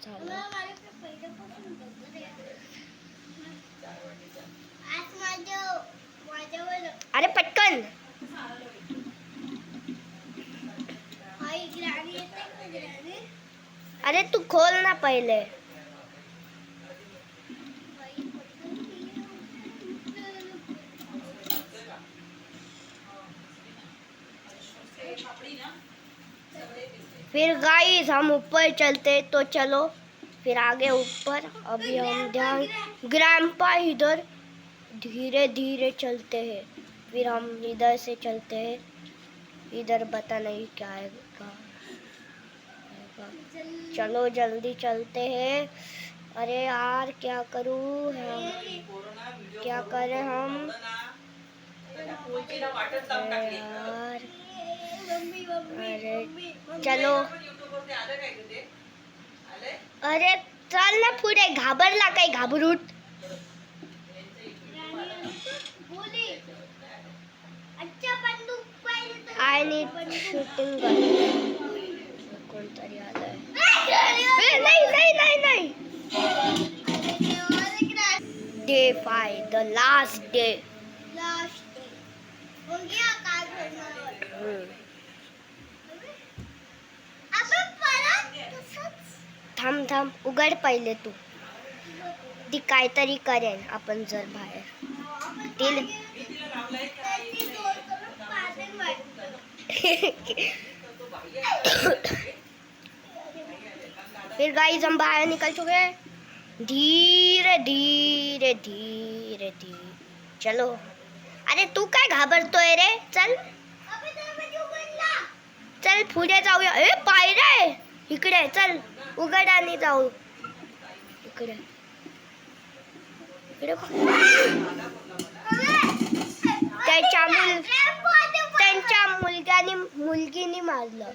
झालं. अरे पटकन. अरे तू खोल ना पहिले. फिर गाइस हम ऊपर चलते तो चलो फिर आगे ऊपर. अभी हम ध्यान ग्रैंडपा इधर धीरे धीरे चलते हैं. फिर हम इधर से चलते हैं. इधर पता नहीं क्या है. चलो जल्दी चलते हैं. अरे यार क्या करूँ हम. क्या करें हम यार. अरे चलो. अरे चल ना पुढे. घाबरला काय घाबरूट. I need shooting gun. कोणतरी आलंय. नाही नाही नाही नाही. Day 5 the last day. थांब थांब. उघड पहिले तू. ती काहीतरी करेन आपण जर बाहेर. फिर गाइस हम बाहर निकल चुके हैं. धीरे धीरे धीरे धीरे चलो. अरे तू काय घाबरतोय रे. चल चल पुढे जाऊया. ए पायऱ्या आहे इकडे. चल उघड आणि जाऊ इकडे. इकडे त्यांच्या मुलगीने मारलं.